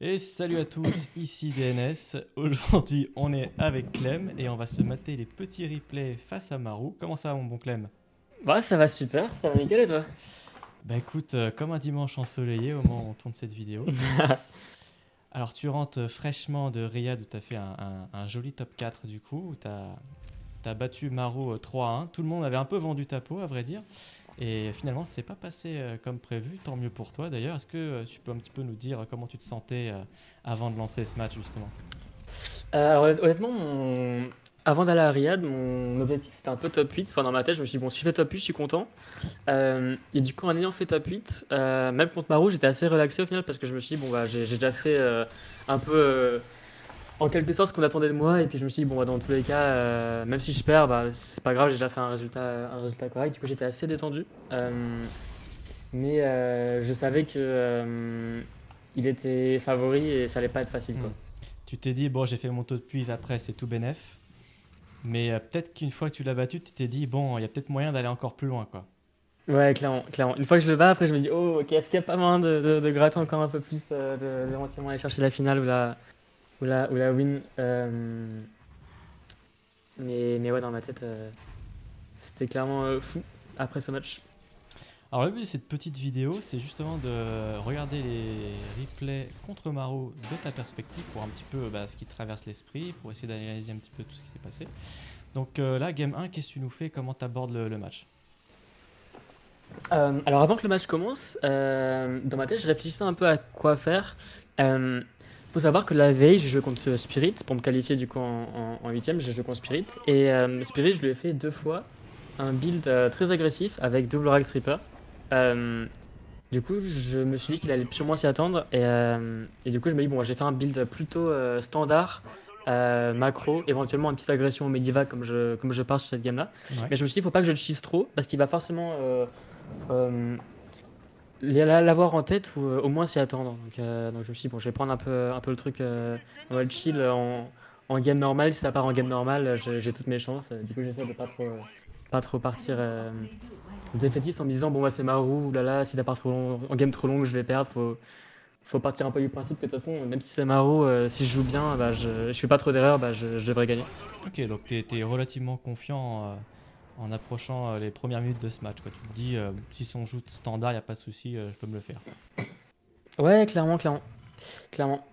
Et salut à tous, ici DNS. Aujourd'hui, on est avec Clem et on va se mater les petits replays face à Marou. Comment ça, mon bon Clem? Bah ça va super, ça va nickel et toi? Bah écoute, comme un dimanche ensoleillé au moment où on tourne cette vidéo. Alors, tu rentres fraîchement de Riyad où tu as fait un joli top 4 du coup, où tu as battu Marou 3-1. Tout le monde avait un peu vendu ta peau, à vrai dire. Et finalement, c'est pas passé comme prévu, tant mieux pour toi d'ailleurs. Est-ce que tu peux un petit peu nous dire comment tu te sentais avant de lancer ce match justement? Alors honnêtement, avant d'aller à Riyad, mon objectif c'était un peu top 8. Enfin dans ma tête, je me suis dit bon si je fais top 8, je suis content. Et du coup en ayant fait top 8, même contre Marou, j'étais assez relaxé au final parce que je me suis dit bon bah j'ai déjà fait un peu en quelque sorte ce qu'on attendait de moi. Et puis je me suis dit bon bah, dans tous les cas, même si je perds, bah c'est pas grave, j'ai déjà fait un résultat correct. Du coup j'étais assez détendu. Mais je savais que il était favori et ça allait pas être facile quoi. Hmm. Tu t'es dit, bon, j'ai fait mon top 8, après c'est tout bénef. Mais peut-être qu'une fois que tu l'as battu, tu t'es dit, bon, il y a peut-être moyen d'aller encore plus loin, quoi. Ouais, clairement, clairement. Une fois que je le bats, après je me dis, oh, ok, est-ce qu'il y a pas moyen de gratter encore un peu plus, d'éventuellement aller chercher la finale ou la win. Mais ouais, dans ma tête, c'était clairement fou après ce match. Alors le but de cette petite vidéo, c'est justement de regarder les replays contre Maro de ta perspective pour un petit peu ce qui te traverse l'esprit, pour essayer d'analyser un petit peu tout ce qui s'est passé. Donc là, game 1, qu'est-ce que tu nous fais? Comment tu abordes le match? Alors avant que le match commence, dans ma tête, je réfléchissais un peu à quoi faire. Euh, Faut savoir que la veille, j'ai joué contre Spirit pour me qualifier du coup en 8ème, j'ai joué contre Spirit. Et Spirit, je lui ai fait deux fois un build très agressif avec double Rax Reaper. Euh, du coup, je me suis dit qu'il allait sûrement s'y attendre. Et du coup, je me dis, bon, j'ai fait un build plutôt standard, macro, éventuellement une petite agression au Medivac comme je pars sur cette game-là. Ouais. Mais je me suis dit, il faut pas que je le cheese trop parce qu'il va forcément euh, l'avoir en tête ou au moins s'y attendre. Donc je me suis dit, bon, je vais prendre un peu le truc en mode chill en game normal. Si ça part en game normal, j'ai toutes mes chances. Du coup, j'essaie de pas trop partir défaitiste en me disant, bon, bah, c'est Marou, oulala, si ça part trop long, en game trop long, je vais perdre. Faut partir un peu du principe que de toute façon, même si c'est Marou, si je joue bien, bah, je fais pas trop d'erreurs, bah, je devrais gagner. Ok, donc tu es relativement confiant en approchant les premières minutes de ce match, quoi. Tu te dis, si on joue standard, il n'y a pas de souci, je peux me le faire. Ouais, clairement, clairement. Clairement.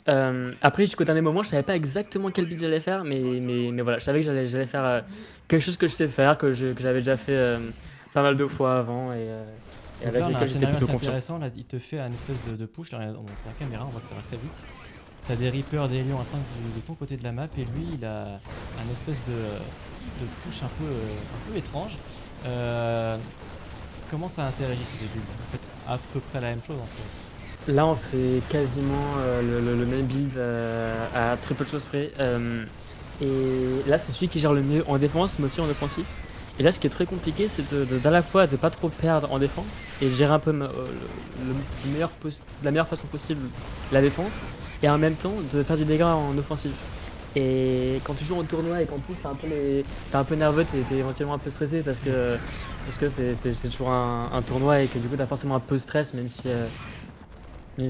Après, jusqu'au dernier moment, je savais pas exactement quel build j'allais faire, mais voilà, je savais que j'allais faire quelque chose que je sais faire, que j'avais déjà fait pas mal de fois avant et Donc avec là, on a un lequel j'étais scénario plutôt assez confiant. intéressant. Là, il te fait un espèce de push. Là, dans la caméra, on voit que ça va très vite. Tu as des Reapers, des Lions, un tank de ton côté de la map. Et lui, il a un espèce de push un peu étrange. Euh, Comment ça interagit ces deux builds? Vous faites à peu près la même chose en ce moment. Là, on fait quasiment le même build à très peu de choses près. Et là, c'est celui qui gère le mieux en défense, mais aussi en offensif. Et là, ce qui est très compliqué, c'est d'à la fois de pas trop perdre en défense et de gérer un peu de la meilleure façon possible la défense, et en même temps de faire du dégât en offensive. Et quand tu joues en tournoi et qu'en plus t'es un peu nerveux, t'es éventuellement un peu stressé parce que c'est toujours un tournoi et que du coup t'as forcément un peu de stress, même si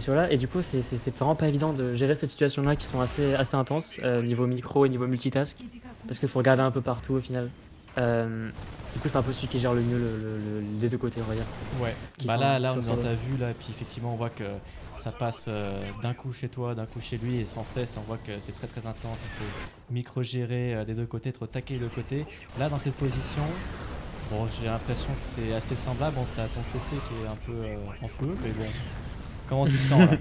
voilà. Et du coup c'est vraiment pas évident de gérer ces situations-là qui sont assez intenses niveau micro et niveau multitask parce qu'il faut regarder un peu partout au final. Euh, du coup c'est un peu celui qui gère le mieux les deux côtés on va dire, Ouais, qui bah sont, là, qui là on sont est sur dans l'eau. ta vue là, puis effectivement on voit que ça passe d'un coup chez toi, d'un coup chez lui et sans cesse. On voit que c'est très très intense. Il faut micro-gérer des deux côtés, être au taquet des deux côtés. Là dans cette position, bon, j'ai l'impression que c'est assez semblable. Bon, t'as ton CC qui est un peu en feu, mais bon, comment tu te sens là?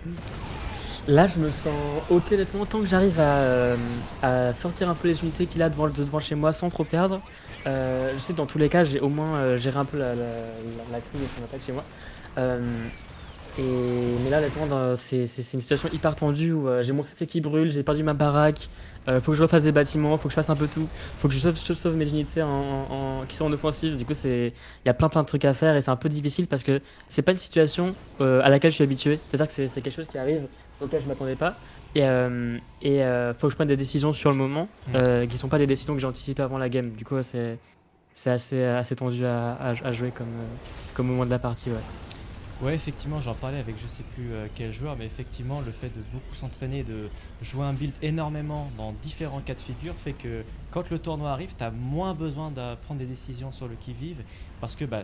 Là, je me sens ok honnêtement, tant que j'arrive à sortir un peu les unités qu'il a devant chez moi sans trop perdre. Je sais que dans tous les cas, j'ai au moins géré un peu la crise de son attaque chez moi. Euh, mais là, honnêtement, c'est une situation hyper tendue où j'ai mon CC qui brûle, j'ai perdu ma baraque, faut que je refasse des bâtiments, faut que je fasse un peu tout, faut que je sauve mes unités qui sont en offensive. Du coup, il y a plein de trucs à faire et c'est un peu difficile parce que c'est pas une situation à laquelle je suis habitué. C'est-à-dire que c'est quelque chose qui arrive auquel je m'attendais pas. Et faut que je prenne des décisions sur le moment Hmm. qui sont pas des décisions que j'ai anticipées avant la game. Du coup, c'est assez tendu à jouer comme moment de la partie. Ouais. Ouais, effectivement, j'en parlais avec je sais plus quel joueur, mais effectivement, le fait de beaucoup s'entraîner, de jouer un build énormément dans différents cas de figure fait que quand le tournoi arrive, tu as moins besoin de prendre des décisions sur le qui-vive parce que bah,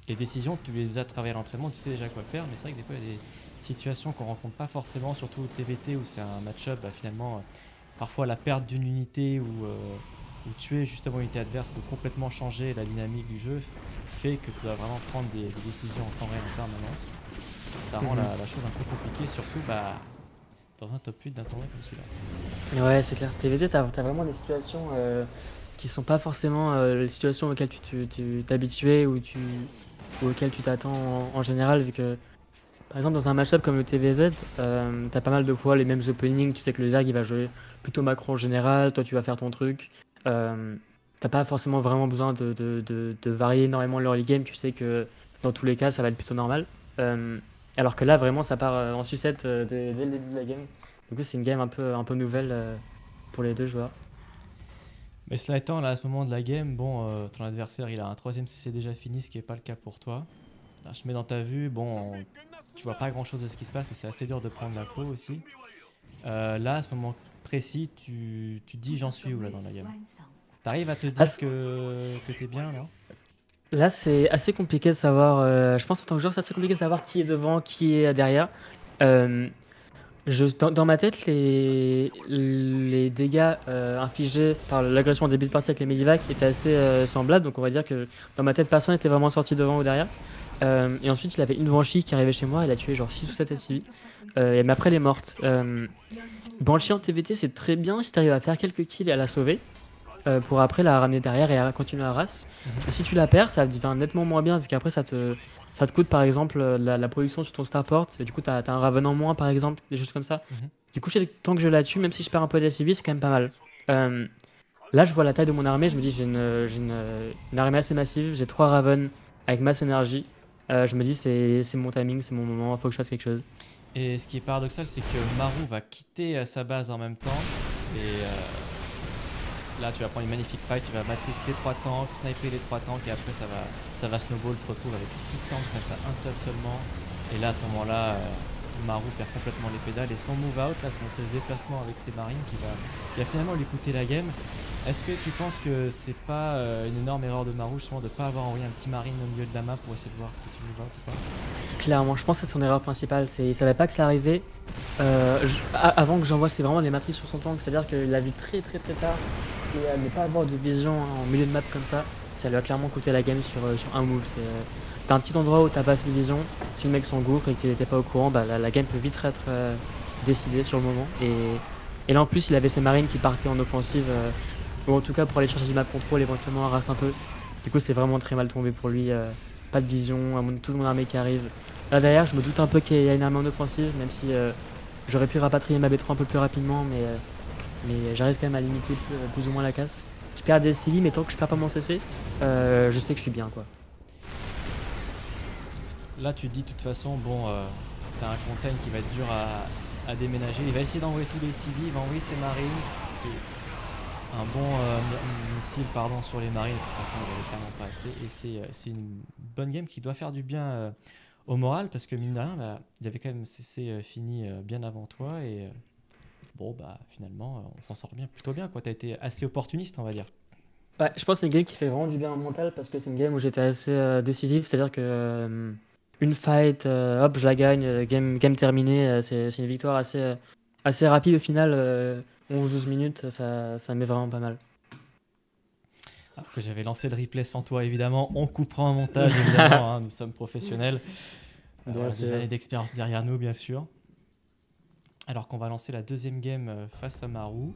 les décisions, tu les as travaillées à l'entraînement, tu sais déjà quoi faire, mais c'est vrai que des fois, il y a des situations qu'on rencontre pas forcément, surtout au TVT où c'est un match-up, bah, finalement, parfois la perte d'une unité ou tuer justement une unité adverse peut complètement changer la dynamique du jeu, fait que tu dois vraiment prendre des décisions en temps réel en permanence. Et ça rend la chose un peu compliquée, surtout bah, dans un top 8 d'un tournoi comme celui-là. Ouais, c'est clair. TVT, t'as vraiment des situations qui sont pas forcément les situations auxquelles tu t'habituais ou auxquelles tu t'attends en général, vu que par exemple dans un match-up comme le TVZ, t'as pas mal de fois les mêmes openings. Tu sais que le Zerg il va jouer plutôt macro en général, toi tu vas faire ton truc. Euh, T'as pas forcément vraiment besoin de varier énormément l'early game. Tu sais que dans tous les cas ça va être plutôt normal. Euh, Alors que là vraiment ça part en sucette dès le début de la game. Du coup c'est une game un peu nouvelle pour les deux joueurs. Mais cela étant, là, à ce moment de la game, bon, ton adversaire, il a un troisième CC déjà fini, ce qui n'est pas le cas pour toi. Là, je mets dans ta vue, bon, tu vois pas grand-chose de ce qui se passe, mais c'est assez dur de prendre l'info aussi. Là, à ce moment précis, tu te dis j'en suis où là dans la game. T'arrives à te Ah, dire que t'es bien là. là c'est assez compliqué de savoir, je pense en tant que joueur c'est assez compliqué de savoir qui est devant, qui est derrière. Euh, dans ma tête, les dégâts infligés par l'agression en début de partie avec les Medivac étaient assez semblables. Donc on va dire que dans ma tête, personne n'était vraiment sorti devant ou derrière. Et ensuite, il avait une Banshee qui arrivait chez moi. Elle a tué genre 6 ou 7 SCV. Mais après, elle est morte. Banshee en TVT, c'est très bien si tu arrives à faire quelques kills et à la sauver. Pour après la ramener derrière et à continuer la race. Et si tu la perds, ça devient nettement moins bien vu qu'après ça te coûte par exemple la production sur ton starport. Et du coup, t'as un Raven en moins par exemple, des choses comme ça. Mhm. Du coup, tant que je la tue, même si je perds un peu d'SCV, c'est quand même pas mal. Euh, Là, je vois la taille de mon armée, je me dis une armée assez massive, j'ai 3 Raven avec masse énergie. Je me dis c'est mon timing, c'est mon moment, il faut que je fasse quelque chose. Et ce qui est paradoxal, c'est que Maru va quitter sa base en même temps. Et là, tu vas prendre une magnifique fight, tu vas matrice les 3 tanks, sniper les 3 tanks, et après ça va snowball, tu te retrouves avec 6 tanks face à un seul seulement. Et là, à ce moment-là, Maru perd complètement les pédales et son move out, là, c'est une espèce de déplacement avec ses marines qui va finalement lui coûter la game. Est-ce que tu penses que c'est pas une énorme erreur de Maru justement de pas avoir envoyé un petit marine au milieu de la map pour essayer de voir si tu move out ou pas? Clairement, je pense que c'est son erreur principale. Il savait pas que ça arrivait. Avant que j'envoie, c'est vraiment des matrices sur son tank. C'est-à-dire qu'il l'a vu très très très tard. Et ne pas avoir de vision en milieu de map comme ça lui a clairement coûté la game sur un move. T'as un petit endroit où t'as pas assez de vision. Si le mec s'engouffre et qu'il était pas au courant, bah, la game peut vite être décidée sur le moment. Et là en plus, il avait ses marines qui partaient en offensive. Ou en tout cas pour aller chercher du map control, éventuellement un race un peu. Du coup, c'est vraiment très mal tombé pour lui. Pas de vision, toute mon armée qui arrive. Là derrière, je me doute un peu qu'il y a une armée en offensive, même si j'aurais pu rapatrier ma B3 un peu plus rapidement, mais j'arrive quand même à limiter plus ou moins la casse. Je perds des CI, mais tant que je perds pas mon CC, je sais que je suis bien quoi. Là, tu te dis de toute façon, bon, t'as un contain qui va être dur à déménager. Il va essayer d'envoyer tous les civils, il va envoyer ses marines. Tu fais un bon missile pardon, sur les marines. De toute façon, il avait clairement pas assez. Et c'est une bonne game qui doit faire du bien au moral parce que mine de rien, bah, il avait quand même cessé fini bien avant toi. Et bon, bah finalement, on s'en sort bien, plutôt bien. Tu as été assez opportuniste, on va dire. Ouais, je pense que c'est une game qui fait vraiment du bien au mental parce que c'est une game où j'étais assez décisif, c'est-à-dire que une fight, hop, je la gagne, game terminée, c'est une victoire assez rapide au final, 11-12 minutes, ça met vraiment pas mal. Alors que j'avais lancé le replay sans toi, évidemment. On coupera en montage, évidemment. Hein, nous sommes professionnels. Bien Voilà, des sûr. années d'expérience derrière nous, bien sûr. Alors qu'on va lancer la deuxième game face à Maru.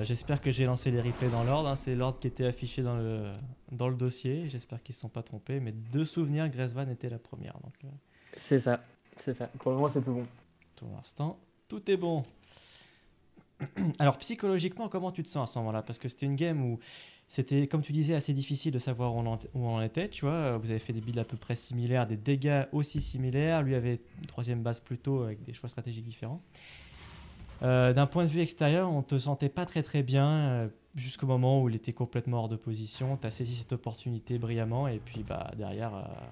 J'espère que j'ai lancé les replays dans l'ordre. Hein. C'est l'ordre qui était affiché dans le dossier. J'espère qu'ils ne se sont pas trompés. Mais de souvenir, Gresvan était la première. Donc, C'est ça, c'est ça. Pour le moment, c'est tout bon. pour l'instant, tout est bon. Alors, psychologiquement, comment tu te sens à ce moment-là? Parce que c'était une game où c'était, comme tu disais, assez difficile de savoir où on en était. Tu vois, vous avez fait des builds à peu près similaires, des dégâts aussi similaires. Lui avait une troisième base plus tôt avec des choix stratégiques différents. D'un point de vue extérieur, on te sentait pas très très bien jusqu'au moment où il était complètement hors de position. Tu as saisi cette opportunité brillamment et puis bah, derrière,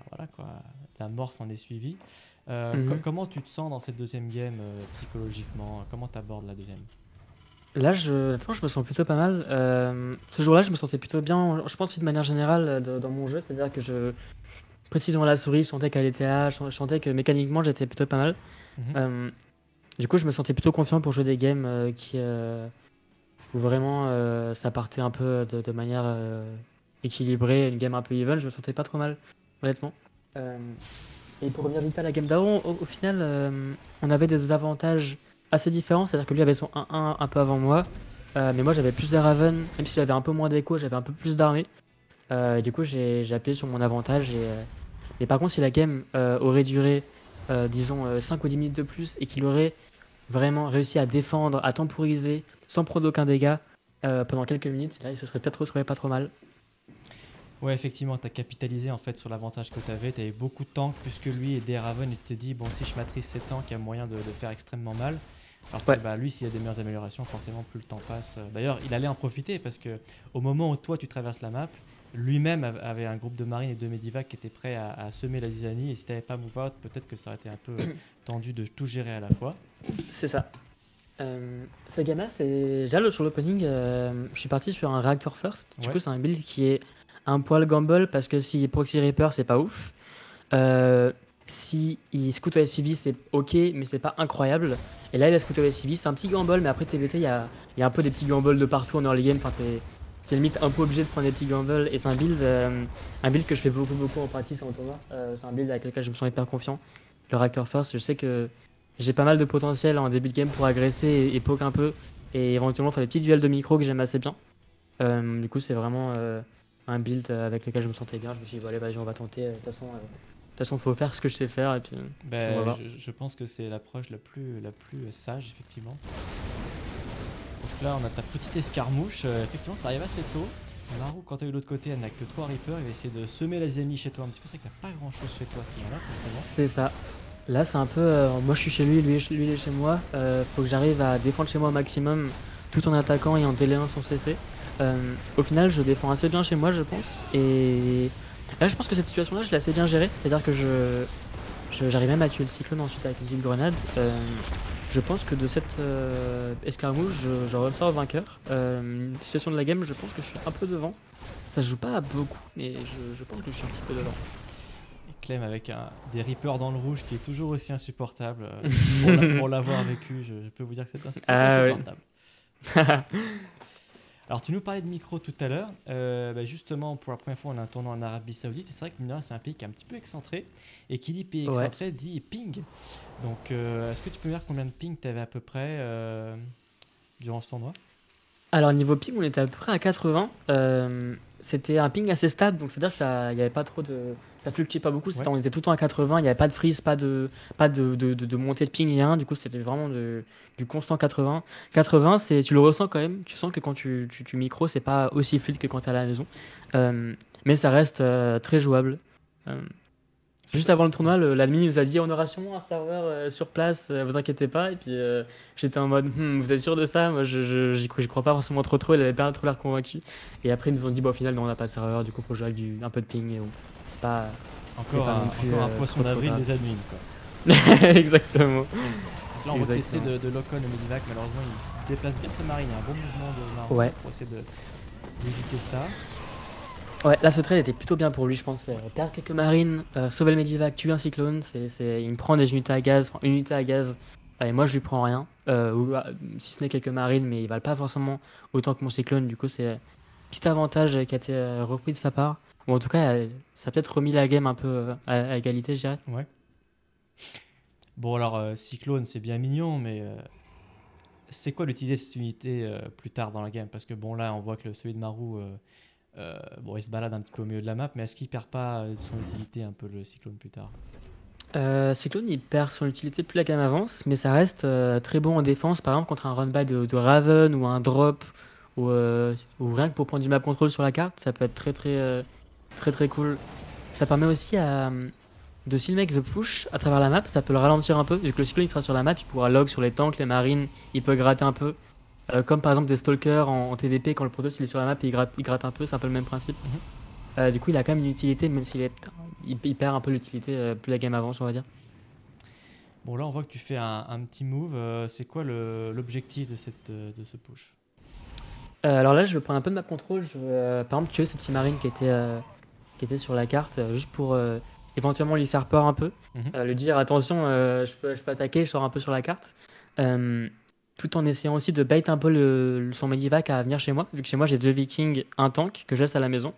voilà quoi, la mort s'en est suivie. Mhm. Comment tu te sens dans cette deuxième game psychologiquement? Comment tu abordes la deuxième? Là, franchement, je me sens plutôt pas mal. Ce jour-là, je me sentais plutôt bien. Je pense que de manière générale dans mon jeu, c'est-à-dire que précisément la souris, je sentais qu'elle était là, je sentais que mécaniquement, j'étais plutôt pas mal. Mhm. Euh, du coup, je me sentais plutôt confiant pour jouer des games où vraiment ça partait un peu de manière équilibrée, une game un peu even. Je me sentais pas trop mal, honnêtement. Euh, et pour revenir vite à la game d'avant, au final, on avait des avantages assez différents. C'est-à-dire que lui avait son 1-1 un peu avant moi. Mais moi j'avais plus de Raven, même si j'avais un peu moins d'écho, j'avais un peu plus d'armée. Et du coup j'ai appuyé sur mon avantage. Et par contre, si la game aurait duré, disons, 5 ou 10 minutes de plus et qu'il aurait vraiment réussi à défendre, à temporiser, sans prendre aucun dégât pendant quelques minutes, là il se serait peut-être retrouvé pas trop mal. Ouais, effectivement, tu as capitalisé en fait sur l'avantage que tu avais. Tu avais beaucoup de tanks plus que lui et des Raven. Et tu te dis, bon, si je maîtrise ces tanks, il y a moyen de faire extrêmement mal. Alors que Ouais, bah, lui, s'il y a des meilleures améliorations, forcément, plus le temps passe. D'ailleurs, il allait en profiter parce que au moment où toi, tu traverses la map, lui-même avait un groupe de marines et de medivacs qui étaient prêts à semer la zizanie. Et si tu n'avais pas move out, peut-être que ça aurait été un peu tendu de tout gérer à la fois. c'est ça. Cette game-là, c'est déjà sur l'opening, je suis parti sur un Reactor First. Du Ouais. coup, c'est un build qui est un poil gamble parce que si Proxy Reaper, c'est pas ouf. Euh, si il scout au SCV, c'est ok, mais c'est pas incroyable. Et là, il a scout au SCV, c'est un petit gamble, mais après TVT, il y a un peu des petits gambles de partout en early game. Enfin, t'es limite un peu obligé de prendre des petits gambles. Et c'est un build que je fais beaucoup, beaucoup en practice et en tournoi. C'est un build avec lequel je me sens hyper confiant. Le Reactor First, je sais que j'ai pas mal de potentiel en début de game pour agresser et poke un peu. Et éventuellement faire des petits duels de micro que j'aime assez bien. Du coup, c'est vraiment un build avec lequel je me sentais bien. Je me suis dit, bon, allez, vas-y, on va tenter. De toute façon, faut faire ce que je sais faire et puis on va Ben, voir. je pense que c'est l'approche la plus sage, effectivement. Donc là, on a ta petite escarmouche. Effectivement, ça arrive assez tôt. Maru, quand t'as eu de l'autre côté, elle n'a que 3 Reapers. Il va essayer de semer la zénie chez toi un petit peu. C'est vrai que t'as pas grand chose chez toi à ce moment-là, forcément. C'est ça. Là, c'est un peu. Moi, je suis chez lui, lui il est chez moi. Faut que j'arrive à défendre chez moi au maximum tout en attaquant et en délayant son CC. Au final, je défends assez bien chez moi, je pense. Et là, je pense que cette situation-là, je l'ai assez bien gérée. C'est-à-dire que j'arrive même à tuer le cyclone ensuite avec une petite grenade. Je pense que de cette escarmouche, je ressors vainqueur. Situation de la game, je pense que je suis un peu devant. Ça se joue pas à beaucoup, mais je pense que je suis un petit peu devant. Et Clem avec des Reapers dans le rouge qui est toujours aussi insupportable. Pour l'avoir vécu, je peux vous dire que c'est Ah oui. insupportable. Alors, tu nous parlais de micro tout à l'heure. Bah, justement, pour la première fois, on a un tournoi en Arabie Saoudite. Et c'est vrai que mine de rien, c'est un pays qui est un petit peu excentré. Et qui dit pays Ouais. excentré dit ping. Donc, est-ce que tu peux me dire combien de ping tu avais à peu près durant ce tournoi? Alors niveau ping, on était à peu près à 80. C'était un ping assez stable, donc c'est-à-dire que il y avait pas trop de, ça fluctuait pas beaucoup. Ouais. On était tout le temps à 80. Il n'y avait pas de freeze, pas de montée de ping ni rien. Du coup, c'était vraiment du constant 80. 80, tu le ressens quand même. Tu sens que quand tu micro, c'est pas aussi fluide que quand t'es à la maison. Euh, mais ça reste très jouable. Euh, C'est Juste pas- avant le c'est- ouais. tournoi, l'admin nous a dit on aura sûrement un serveur sur place, vous inquiétez pas. Et puis j'étais en mode vous êtes sûr de ça? Moi j'y crois pas forcément trop, il avait pas trop l'air convaincu. Et après ils nous ont dit bon, au final non, on n'a pas de serveur, du coup faut jouer avec un peu de ping. Et bon, c'est pas, c'est pas non plus Encore un poisson trop d'avril grave. des admins, quoi. Exactement. Donc là, on voit que tu Exactement. de Locon au Medivac. Malheureusement, il déplace bien sa marine. Il y a un bon mouvement de Maru Ouais. pour essayer d'éviter ça. Ouais, là ce trade était plutôt bien pour lui, je pense. Perdre quelques marines, sauver le Medivac, tuer un cyclone, il me prend des unités à gaz, prend une unité à gaz, et moi je lui prends rien. Si ce n'est quelques marines, mais ils valent pas forcément autant que mon cyclone, du coup c'est un petit avantage qui a été repris de sa part. Ou en tout cas, ça a peut-être remis la game un peu à égalité, je dirais. Ouais. Bon, alors, Cyclone, c'est bien mignon, mais c'est quoi l'utilité de cette unité plus tard dans la game? Parce que bon, là, on voit que celui de Maru, bon, il se balade un petit peu au milieu de la map, mais est-ce qu'il perd pas son utilité un peu le Cyclone plus tard? Cyclone il perd son utilité plus la game avance, mais ça reste très bon en défense, par exemple contre un run-by de Raven ou un drop, ou rien que pour prendre du map control sur la carte, ça peut être très très très très cool. Ça permet aussi à de si le mec veut push à travers la map, ça peut le ralentir un peu. Vu que le cyclone il sera sur la map, il pourra log sur les tanks, les marines, il peut gratter un peu. Comme par exemple des stalkers en TVP, quand le Protoss il est sur la map, il gratte un peu, c'est un peu le même principe. Mhm. Du coup, il a quand même une utilité, même s'il est, putain, il perd un peu l'utilité plus la game avance, on va dire. Bon, là, on voit que tu fais un petit move. C'est quoi l'objectif de ce push? Alors là, je vais prendre un peu de map control. Je veux, par exemple, tuer ce petit marine qui était sur la carte, juste pour éventuellement lui faire peur un peu. Mhm. Lui dire attention, je peux attaquer, je sors un peu sur la carte. Euh, Tout en essayant aussi de bait un peu son medivac à venir chez moi, vu que chez moi j'ai 2 vikings, un tank que je laisse à la maison.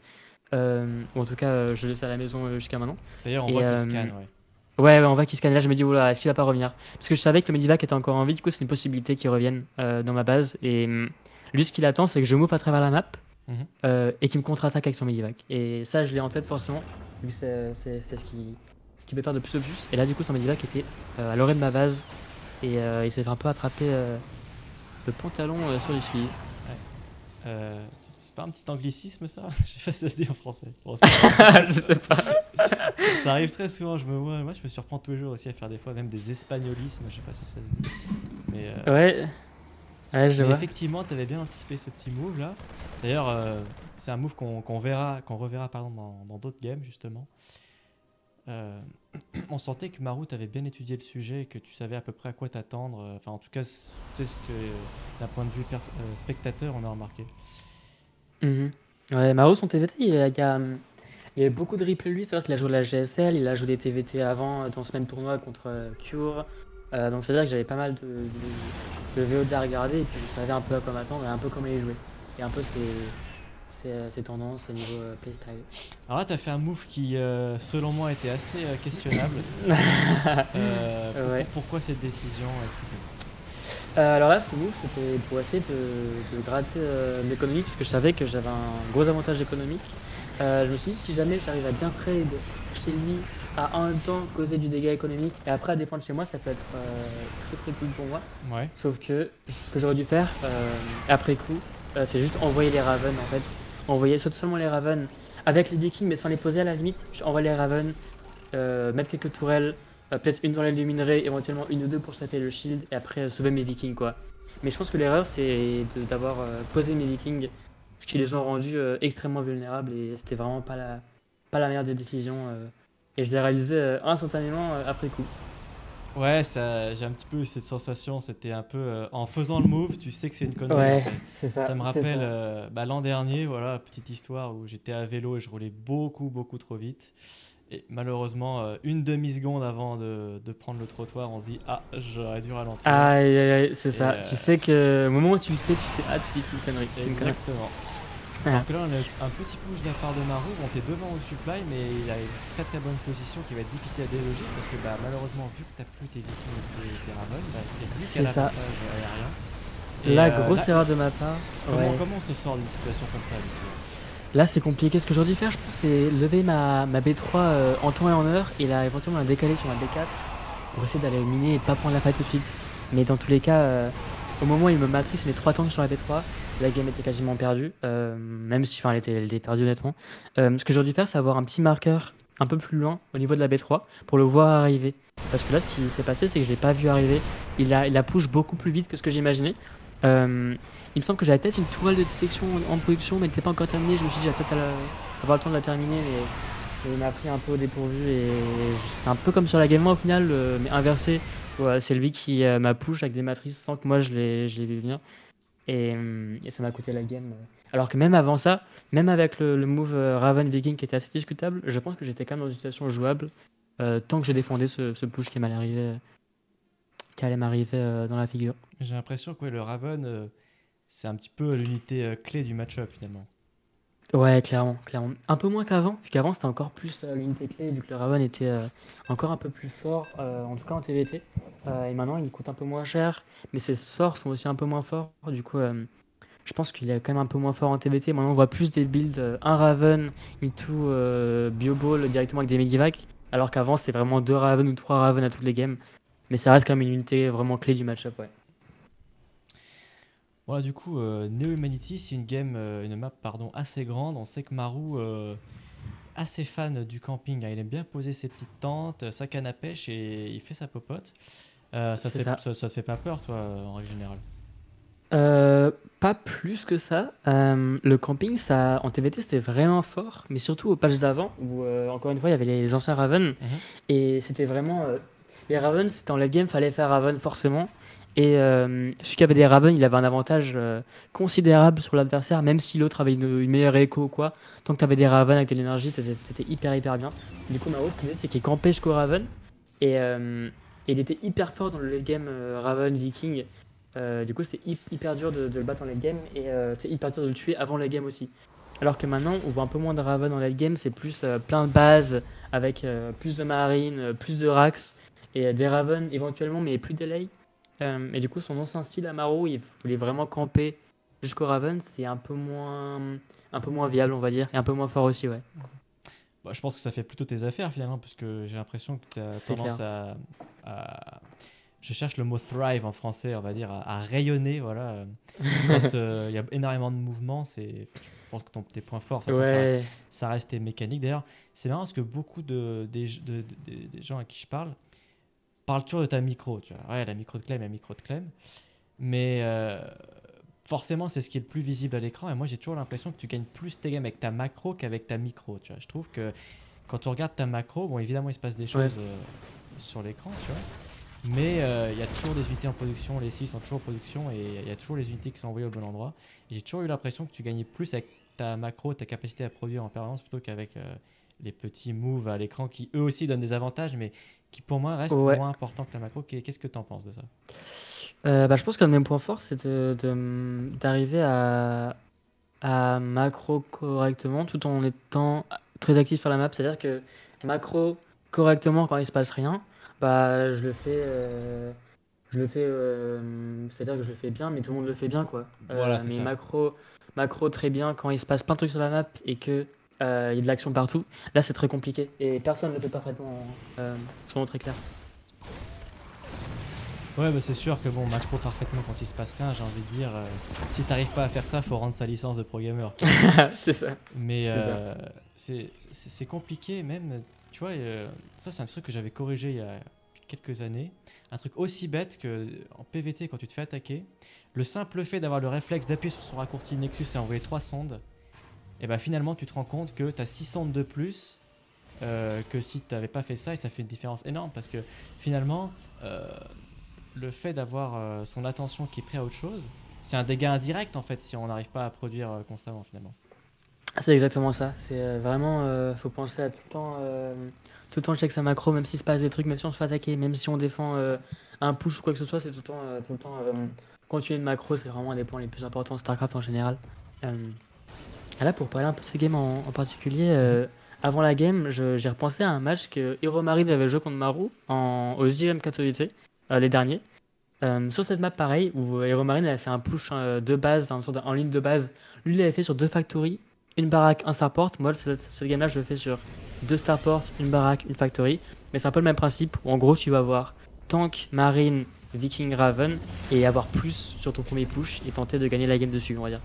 Ou en tout cas, je laisse à la maison jusqu'à maintenant. D'ailleurs, on Et voit qu'il scanne, ouais. ouais, on voit qu'il scanne. Là, je me dis, oula, est-ce qu'il va pas revenir? Parce que je savais que le medivac était encore en vie, du coup, c'est une possibilité qu'il revienne dans ma base. Et lui, ce qu'il attend, c'est que je move à travers la map Mhm. et qu'il me contre-attaque avec son medivac. Et ça, je l'ai en tête forcément, vu que c'est ce qu'il peut faire de plus au plus. Et là, du coup, son medivac était à l'orée de ma base et il s'est fait un peu attraper le pantalon sur les chevilles. C'est pas un petit anglicisme, ça? Je sais pas si ça se dit en français. Bon, Je sais pas. ça arrive très souvent. Moi, je me surprends tous les jours aussi à faire des fois même des espagnolismes. Je sais pas si ça se dit. Mais, euh, Ouais, ouais, je mais vois. effectivement, tu avais bien anticipé ce petit move là. D'ailleurs, c'est un move qu'on reverra pardon, dans d'autres games justement. Euh, on sentait que Marou avait bien étudié le sujet et que tu savais à peu près à quoi t'attendre. Enfin, en tout cas, c'est ce que d'un point de vue spectateur, on a remarqué. Mhm. Ouais, Maro, son TVT, il y a eu beaucoup de replay lui. C'est-à-dire qu'il a joué la GSL, il a joué des TVT avant dans ce même tournoi contre Cure. Donc c'est-à-dire que j'avais pas mal de VOD à regarder et puis je savais un peu à quoi m'attendre et un peu comment il jouait. Et un peu ses tendances au niveau playstyle. Alors là, tu as fait un move qui, selon moi, était assez questionnable. Ouais. Pourquoi cette décision? Explique-moi. Alors là, ce move, c'était pour essayer de gratter l'économie, puisque je savais que j'avais un gros avantage économique. Je me suis dit, si jamais j'arrive à bien trade chez lui, à en même temps causer du dégât économique, et après à défendre chez moi, ça peut être très très cool pour moi. Ouais. Sauf que ce que j'aurais dû faire après coup, c'est juste envoyer les Ravens en fait. Envoyer seulement les Ravens avec les Vikings, mais sans les poser à la limite. Je envoie les Ravens, mettre quelques tourelles, peut-être une dans l'aile du minerai, éventuellement une ou deux pour saper le shield, et après sauver mes Vikings quoi. Mais je pense que l'erreur c'est d'avoir posé mes Vikings, qui les ont rendus extrêmement vulnérables, et c'était vraiment pas la meilleure des décisions. Et je l'ai réalisé instantanément après coup. Ouais, j'ai un petit peu eu cette sensation. C'était un peu. En faisant le move, tu sais que c'est une connerie en Ouais, fait. c'est Ça ça, me c'est rappelle ça. l'an dernier, voilà, petite histoire où j'étais à vélo et je roulais beaucoup trop vite. Et malheureusement, une demi-seconde avant de prendre le trottoir, on se dit ah, j'aurais dû ralentir. Aïe, aïe, aïe, c'est Et ça. Tu sais que au moment où tu le fais, tu sais, ah, tu dis c'est une connerie, c'est une connerie. exactement. Ah, Alors que là, on a un petit push de la part de Maru. Bon, t'es devant au supply, mais il a une très bonne position qui va être difficile à déloger parce que bah, malheureusement, vu que t'as plus tes Vikings et tes Ravens, bah, c'est lui qui a c'est ça. l'avantage aérien. Et La grosse erreur de ma part. Ouais. comment on se sort d'une situation comme ça du coup? Là, c'est compliqué. Ce que j'aurais dû faire, je pense, c'est lever ma B3 en temps et en heure et là, éventuellement la décaler sur ma B4 pour essayer d'aller miner et de pas prendre la fight tout de suite. Mais dans tous les cas, au moment où il me matrice mes 3 tanks sur la B3, la game était quasiment perdue. Même si, enfin, elle était perdue honnêtement. Ce que j'aurais dû faire, c'est avoir un petit marqueur un peu plus loin au niveau de la B3 pour le voir arriver. Parce que là, ce qui s'est passé, c'est que je l'ai pas vu arriver. Il a push beaucoup plus vite que ce que j'imaginais. Euh, il me semble que j'avais peut-être une tourelle de détection en production, mais elle n'était pas encore terminée. Je me suis dit, j'ai peut-être avoir le temps de la terminer, mais il m'a pris un peu au dépourvu. Et c'est un peu comme sur la Game 1 au final, mais inversé. Voilà, c'est lui qui m'a push avec des matrices sans que moi je l'ai vu venir. Et ça m'a coûté la game. Alors que même avant ça, même avec le move Raven Viking qui était assez discutable, je pense que j'étais quand même dans une situation jouable tant que je défendais ce push qui allait m'arriver dans la figure. J'ai l'impression que ouais, le Raven, c'est un petit peu l'unité clé du match-up finalement. Ouais, clairement, clairement. Un peu moins qu'avant, vu qu'avant c'était encore plus l'unité clé, vu que le Raven était encore un peu plus fort, en tout cas en TVT. Et maintenant il coûte un peu moins cher, mais ses sorts sont aussi un peu moins forts. Du coup, je pense qu'il est quand même un peu moins fort en TVT. Maintenant on voit plus des builds, un Raven, into Bioball directement avec des Medivac, alors qu'avant c'était vraiment 2 Raven ou 3 Raven à toutes les games. Mais ça reste quand même une unité vraiment clé du match-up, ouais. Voilà, du coup, Neo Humanity, c'est une game, une map pardon, assez grande. On sait que Maru assez fan du camping, hein. Il aime bien poser ses petites tentes, sa canne à pêche et il fait sa popote. C'est ça. Ça te fait pas peur, toi, en règle générale? Pas plus que ça. Le camping, ça, en TVT, c'était vraiment fort, mais surtout au patch d'avant, où encore une fois, il y avait les anciens Raven, Mhm. et c'était vraiment. Les Raven, c'était en late game, fallait faire Raven forcément. Et celui qui avait des Raven, il avait un avantage considérable sur l'adversaire, même si l'autre avait une meilleure écho ou quoi. Tant que tu avais des Raven avec de l'énergie, t'étais hyper bien. Du coup, Maro, ce qu'il faisait, c'est qu'il campait jusqu'au Raven, et il était hyper fort dans le late game Raven Viking. Du coup, c'était hyper dur de le battre en late game et c'est hyper dur de le tuer avant le late game aussi. Alors que maintenant, on voit un peu moins de Raven en late game, c'est plus plein de bases avec plus de marines, plus de Rax et des Raven éventuellement, mais plus delay. Et du coup, son ancien style Amaro, il voulait vraiment camper jusqu'au Raven, c'est un peu moins viable, on va dire, et un peu moins fort aussi, ouais. Bah, je pense que ça fait plutôt tes affaires finalement, parce que j'ai l'impression que tu as C'est clair. tendance je cherche le mot thrive en français, on va dire, à rayonner, voilà. Quand il y a énormément de mouvements, je pense que tes points forts, de toute façon, Ouais, ça reste tes mécaniques. D'ailleurs, c'est marrant parce que beaucoup des gens à qui je parlent toujours de ta micro, tu vois. Ouais, la micro de Clem, la micro de Clem. Mais forcément, c'est ce qui est le plus visible à l'écran. Et moi, j'ai toujours l'impression que tu gagnes plus tes games avec ta macro qu'avec ta micro, tu vois. Je trouve que quand tu regardes ta macro, bon, évidemment, il se passe des ouais. choses sur l'écran, tu vois. Mais il y a toujours des unités en production, les CI sont toujours en production et il y a toujours les unités qui sont envoyées au bon endroit. Et j'ai toujours eu l'impression que tu gagnais plus avec ta macro, ta capacité à produire en permanence plutôt qu'avec les petits moves à l'écran qui eux aussi donnent des avantages, mais qui pour moi restent Ouais. moins importants que la macro. Qu'est-ce que tu en penses de ça? Bah, je pense que le même point fort, c'est d'arriver à macro correctement tout en étant très actif sur la map. C'est-à-dire que macro correctement quand il se passe rien, bah c'est-à-dire que je le fais bien, mais tout le monde le fait bien quoi. Voilà, c'est Mais ça. macro très bien quand il se passe plein de trucs sur la map et que il y a de l'action partout. Là c'est très compliqué et personne ne le fait parfaitement, selon très clair. Ouais, bah c'est sûr que bon, macro parfaitement quand il se passe rien, j'ai envie de dire, si t'arrives pas à faire ça, faut rendre sa licence de pro gamer, quoi. C'est ça, Mais c'est ça. c'est compliqué même, tu vois, ça c'est un truc que j'avais corrigé il y a quelques années. Un truc aussi bête que en PVT quand tu te fais attaquer, le simple fait d'avoir le réflexe d'appuyer sur son raccourci Nexus et envoyer 3 sondes, et bah finalement tu te rends compte que tu as 6 sondes de plus que si tu n'avais pas fait ça et ça fait une différence énorme parce que finalement le fait d'avoir son attention qui est prise à autre chose, c'est un dégât indirect en fait si on n'arrive pas à produire constamment finalement. C'est exactement ça. C'est vraiment, faut penser à tout le temps check sa macro, même s'il se passe des trucs, même si on se fait attaquer, même si on défend un push ou quoi que ce soit, c'est tout le temps continuer de macro, c'est vraiment un des points les plus importants de StarCraft en général. Euh, et là, pour parler un peu de ce game en particulier, Mhm. avant la game, j'ai repensé à un match que Hero Marine avait joué contre Maru aux IEM Katowice, les derniers. Sur cette map, pareil, où Hero Marine avait fait un push de base, en ligne de base. Lui, il avait fait sur deux factories, une baraque, un starport. Moi, ce game-là, je le fais sur deux starports, une baraque, une factory. Mais c'est un peu le même principe, où en gros, tu vas avoir tank, marine, viking, raven, et avoir plus sur ton premier push et tenter de gagner la game dessus, on va dire.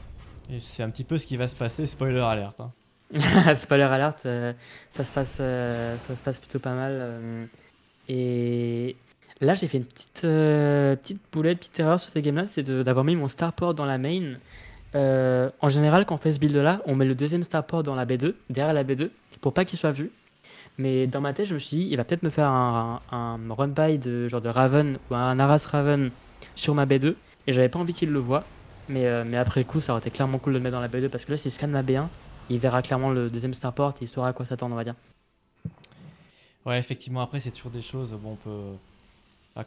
Et c'est un petit peu ce qui va se passer, spoiler alerte, hein. Spoiler alert, ça se passe plutôt pas mal. Et là, j'ai fait une petite boulette, petite erreur sur ces games-là, c'est d'avoir mis mon starport dans la main. En général, quand on fait ce build-là, on met le deuxième starport dans la B2, derrière la B2, pour pas qu'il soit vu. Mais dans ma tête, je me suis dit, il va peut-être me faire un run-by de genre de Raven ou un Aras Raven sur ma B2, et j'avais pas envie qu'il le voie. Mais après coup, ça aurait été clairement cool de le mettre dans la B2, parce que là, s'il scanne ma B1, il verra clairement le deuxième starport, et il saura à quoi s'attendre, on va dire. Ouais, effectivement, après, c'est toujours des choses. Bon, on peut.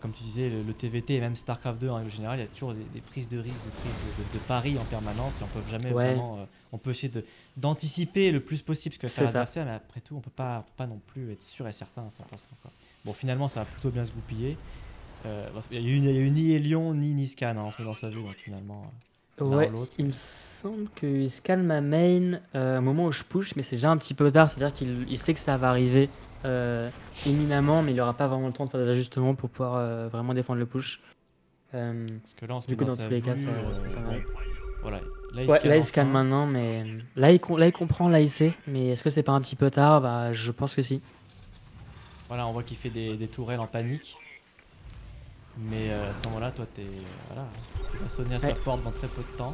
Comme tu disais, le TVT et même StarCraft 2 en règle générale, il y a toujours des prises de risque, des prises de paris en permanence et on peut jamais Ouais, vraiment. On peut essayer d'anticiper le plus possible ce que va faire c'est ça. l'adversaire, mais après tout, on peut pas non plus être sûr et certain à 100%, quoi. Bon, finalement, ça va plutôt bien se goupiller. Il y a eu ni Elion ni Niscan hein, en ce moment dans sa vue, donc finalement, l'un ou Ouais, l'autre. il me semble qu'il scanne ma main au moment où je push, mais c'est déjà un petit peu tard, c'est-à-dire qu'il sait que ça va arriver euh, éminemment, mais il aura pas vraiment le temps de faire des ajustements pour pouvoir vraiment défendre le push. Euh, Parce que là, on se du met coup, dans dans sa tous les cas, vue. c'est pas Bon, mal. Voilà, là il Ouais, scanne là il se calme enfin. maintenant, mais là il comprend, là il sait. Mais est-ce que c'est pas un petit peu tard? Bah, je pense que si. Voilà, on voit qu'il fait des tourelles en panique. Mais à ce moment-là, toi, voilà, tu vas sonner à sa Ouais, porte dans très peu de temps.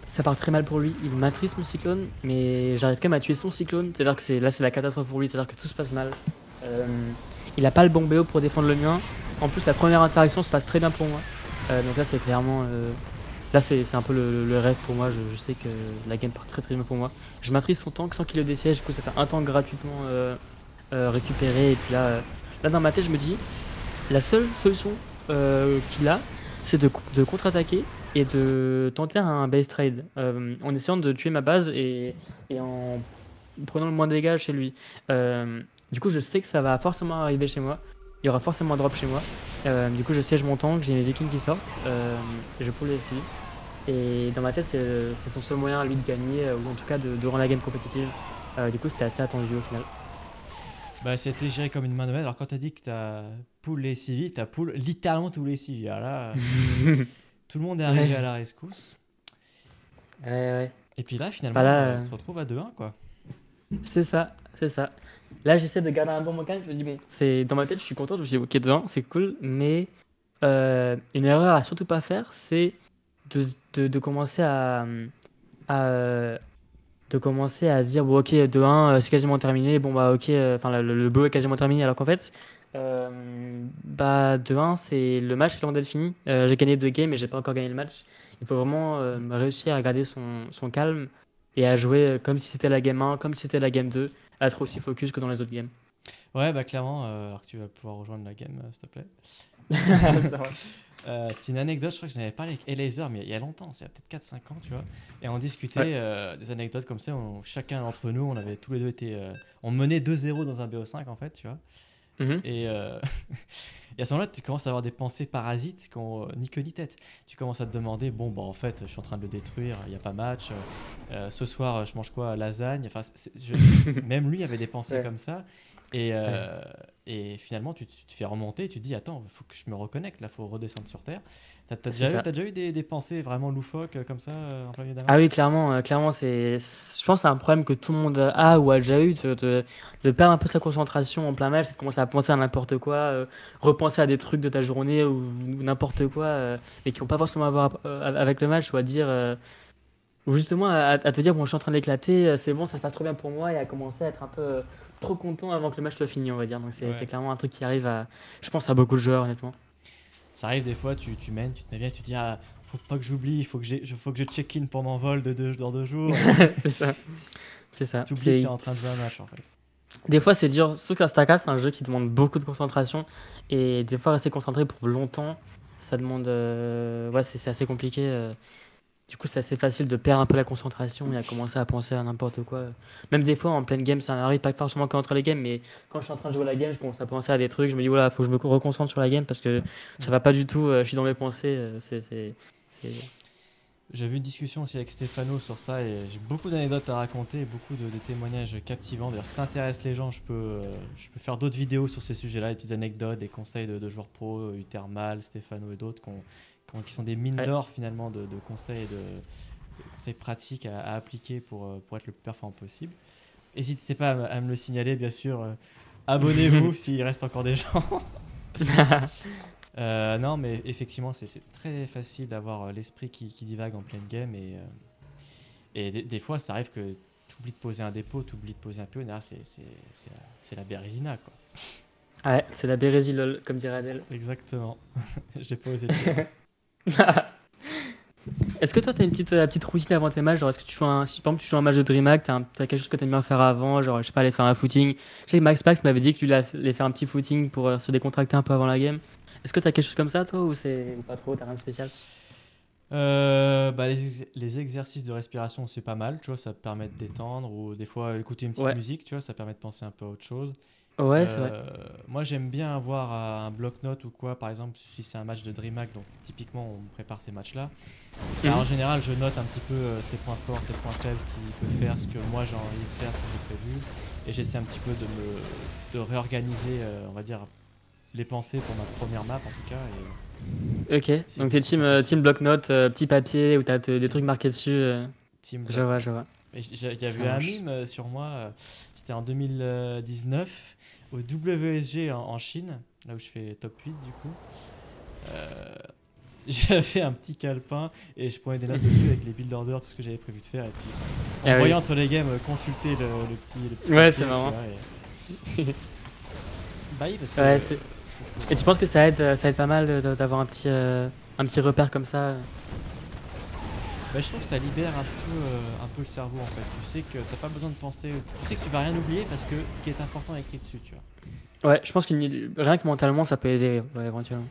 ça part très mal pour lui. Il m'attriste mon cyclone, mais j'arrive quand même à tuer son cyclone. C'est-à-dire que là c'est la catastrophe pour lui. C'est-à-dire que tout se passe mal. Euh, il a pas le bon BO pour défendre le mien. En plus, la première interaction se passe très bien pour moi. Donc là c'est clairement, là c'est un peu le rêve pour moi. Je sais que la game part très très bien pour moi. Je maîtrise son tank sans qu'il le désiège. Du coup, ça fait un tank gratuitement récupéré. Et puis là dans ma tête, je me dis, la seule solution qu'il a, c'est de contre-attaquer et de tenter un base trade en essayant de tuer ma base et en prenant le moins de dégâts chez lui. Du coup, je sais que ça va forcément arriver chez moi. Il y aura forcément un drop chez moi. Du coup, je siège mon tank, j'ai mes vikings qui sortent. Je pull les filles. Et dans ma tête, c'est son seul moyen à lui de gagner, ou en tout cas de rendre la game compétitive. Du coup, c'était assez attendu au final. Bah, c'était géré comme une main de maître. Alors, quand t'as dit que t'as pull les CV, t'as pull littéralement tous les CV. Alors là, tout le monde est arrivé à Ouais, la rescousse. ouais, ouais. Et puis là, Bah finalement, là, tu te retrouves à 2-1, quoi. c'est ça, c'est ça. Là, j'essaie de garder un bon mental. Je me dis, bon, c'est dans ma tête, je suis content. Je me dis, ok, dedans, c'est cool. Mais une erreur à surtout pas faire, c'est de commencer à, de commencer à se dire, bon, ok, 2-1, c'est quasiment terminé. Bon, bah, ok, enfin, le BO est quasiment terminé. Alors qu'en fait, bah, 2-1, c'est le match qui est loin d'être fini. J'ai gagné 2 games et j'ai pas encore gagné le match. Il faut vraiment réussir à garder son calme et à jouer comme si c'était la game 1, comme si c'était la game 2, à être aussi focus que dans les autres games. Ouais, bah clairement, alors que tu vas pouvoir rejoindre la game, s'il te plaît. Ça va. C'est une anecdote, je crois que j'en avais parlé avec Elaser, mais il y a longtemps, c'est il y a peut-être 4-5 ans, tu vois. Et on Ouais. discutait des anecdotes comme ça, chacun d'entre nous, on avait tous les deux été. On menait 2-0 dans un BO5, en fait, tu vois. Mhm. Et, et à ce moment-là, tu commences à avoir des pensées parasites qui ont ni queue ni tête. Tu commences à te demander, bon, bah en fait, je suis en train de le détruire, il n'y a pas match. Ce soir, je mange quoi? Lasagne. Enfin, même lui avait des pensées Ouais. comme ça. Et, Ouais. et finalement, tu te fais remonter, tu te dis, attends, il faut que je me reconnecte, là, il faut redescendre sur Terre. C'est ça. T'as déjà eu des pensées vraiment loufoques comme ça en plein milieu d'un Ah match? oui, clairement, clairement, je pense que c'est un problème que tout le monde a ou a déjà eu, de perdre un peu sa concentration en plein match, c'est de commencer à penser à n'importe quoi, repenser à des trucs de ta journée ou n'importe quoi, mais qui n'ont pas forcément à voir avec le match, ou à dire, ou justement à te dire, bon, je suis en train d'éclater, c'est bon, ça se passe trop bien pour moi, et à commencer à être un peu trop content avant que le match soit fini, on va dire. Donc c'est Ouais. clairement un truc qui arrive je pense, à beaucoup de joueurs, honnêtement. Ça arrive des fois, tu mènes, tu te mets bien, tu te dis, ah, faut pas que j'oublie, faut que je check-in pour mon vol dans 2 jours. Et C'est ça, c'est ça. t'oublies que t'es en train de jouer un match en fait. Des fois, c'est dur. Surtout que StarCraft, c'est un jeu qui demande beaucoup de concentration. Et des fois, rester concentré pour longtemps, ça demande. Ouais, c'est assez compliqué. Du coup, c'est assez facile de perdre un peu la concentration et à commencer à penser à n'importe quoi. Même des fois, en pleine game, ça m'arrive, pas forcément qu'entre les games, mais quand je suis en train de jouer à la game, je commence à penser à des trucs. Je me dis, voilà, faut que je me reconcentre sur la game parce que ça va pas du tout. Je suis dans mes pensées. C'est- J'ai vu une discussion aussi avec Stéphano sur ça et j'ai beaucoup d'anecdotes à raconter, beaucoup de témoignages captivants. D'ailleurs, si ça intéresse les gens, je peux faire d'autres vidéos sur ces sujets-là, des petites anecdotes, des conseils de joueurs pro, Utermal, Stéphano et d'autres qui sont des mines Ouais. d'or finalement de conseils et de conseils pratiques à appliquer pour être le plus performant possible. N'hésitez pas à me le signaler, bien sûr. Abonnez-vous s'il reste encore des gens. Non, mais effectivement, c'est très facile d'avoir l'esprit qui divague en pleine game et des fois, ça arrive que tu oublies de poser un dépôt, tu oublies de poser un pion. Et là, c'est la Bérésina, quoi. Ouais, c'est la bérésie lol, comme dirait Adèle. Exactement. J'ai pas osé le dire. Est-ce que toi, t'as une petite routine avant tes matchs? Genre, est-ce que si par exemple tu joues un match de DreamHack, t'as quelque chose que t'aimes bien faire avant? Genre, je sais pas, aller faire un footing. Je sais que Max Pax m'avait dit que lui, il allait faire un petit footing pour se décontracter un peu avant la game. Est-ce que t'as quelque chose comme ça, toi, ou pas trop, t'as rien de spécial? Bah, les exercices de respiration, c'est pas mal, tu vois, ça permet de détendre ou des fois écouter une petite Ouais, musique, tu vois, ça permet de penser un peu à autre chose. ouais, c'est vrai. Moi, j'aime bien avoir un bloc-notes ou quoi, par exemple, si c'est un match de DreamHack, donc typiquement, on prépare ces matchs-là. Bah, en Mhm. général, je note un petit peu ses points forts, ses points faibles, ce qu'il peut faire, ce que moi j'ai envie de faire, ce que j'ai prévu. Et j'essaie un petit peu de réorganiser, on va dire, les pensées pour ma première map en tout cas. Ok, C'est donc t'es beaucoup sorti team dessus. bloc-notes, petit papier où t'as des Team, trucs marqués dessus. team Je vois, je Blocknote. vois. Et il y Ça avait un marche. meme sur moi, c'était en 2019, au WSG en Chine, là où je fais top 8 du coup. Euh, J'avais un petit calepin et je prenais des notes dessus avec les build orders, tout ce que j'avais prévu de faire. Et puis on me Ah voyait oui. entre les games consulter le petit Ouais, c'est papier, tu marrant. vois. Bah oui, parce que Ouais, pour, et tu penses que ça aide pas mal d'avoir un petit repère comme ça? bah, je trouve que ça libère un peu le cerveau en fait. Tu sais que t'as pas besoin de penser, tu sais que tu vas rien oublier parce que ce qui est important est écrit dessus, tu vois. Ouais, je pense que rien que mentalement, ça peut aider, ouais, éventuellement.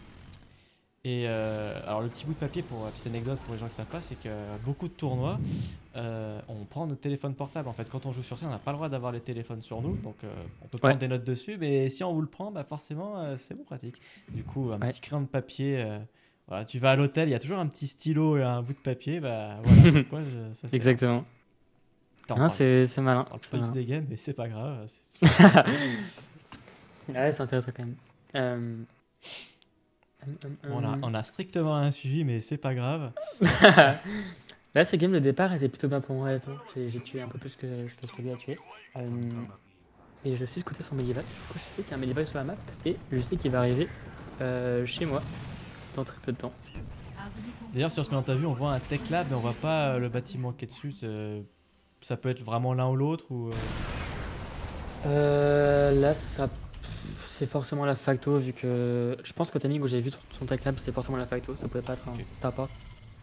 Et alors le petit bout de papier pour la petite anecdote pour les gens qui savent pas, c'est que beaucoup de tournois, on prend notre téléphone portable. En fait, quand on joue sur scène, on n'a pas le droit d'avoir les téléphones sur nous, donc on peut Ouais, prendre des notes dessus. Mais si on vous le prend, bah forcément, c'est bon pratique. Du coup, un ouais. petit crayon de papier. Voilà, tu vas à l'hôtel, il y a toujours un petit stylo et un bout de papier. Bah voilà, comme quoi ça sert. Exactement. Putain, Hein, c'est malin, on parle c'est pas du tout malin. des games, mais c'est pas grave, c'est toujours intéressant. Ouais, c'est intéressant quand même. Euh, Bon, hum. on a strictement un suivi, mais c'est pas grave. Là, ce game, le départ était plutôt bien pour moi. Honnêtement. J'ai tué un peu plus que ce que lui a tué. Euh, et je sais scouter son Medivac. Du coup, je sais qu'il y a un Medivac sur la map. Et je sais qu'il va arriver chez moi dans très peu de temps. D'ailleurs, sur ce que t'as vu, on voit un tech lab, mais on voit pas le bâtiment qui est dessus. Ça peut être vraiment l'un ou l'autre ou. Là, c'est forcément la facto, vu que je pense qu'au timing où j'ai vu son tech lab, c'est forcément la facto. Ça pouvait pas être un Ok. papa.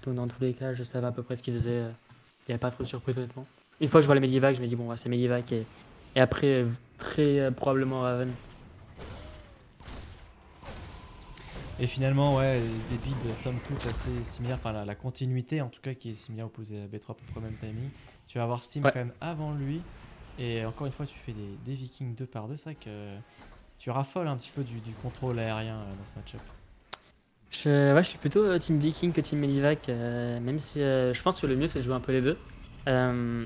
Donc, dans tous les cas, je savais à peu près ce qu'il faisait. Il n'y avait pas trop de surprise, honnêtement. Une fois que je vois les Medivac, je me dis, bon, ouais, c'est Medivac. Et après, très probablement Raven. Et finalement, ouais, des builds somme toute assez similaires. Enfin, la continuité en tout cas qui est similaire opposée à B3 pour le même timing. Tu vas avoir Steam Ouais. quand même avant lui. Et encore une fois, tu fais des Vikings 2 par 2. C'est vrai que tu raffoles un petit peu du contrôle aérien dans ce match-up. Ouais, je suis plutôt Team Viking que Team Medivac, même si je pense que le mieux c'est de jouer un peu les deux. Euh,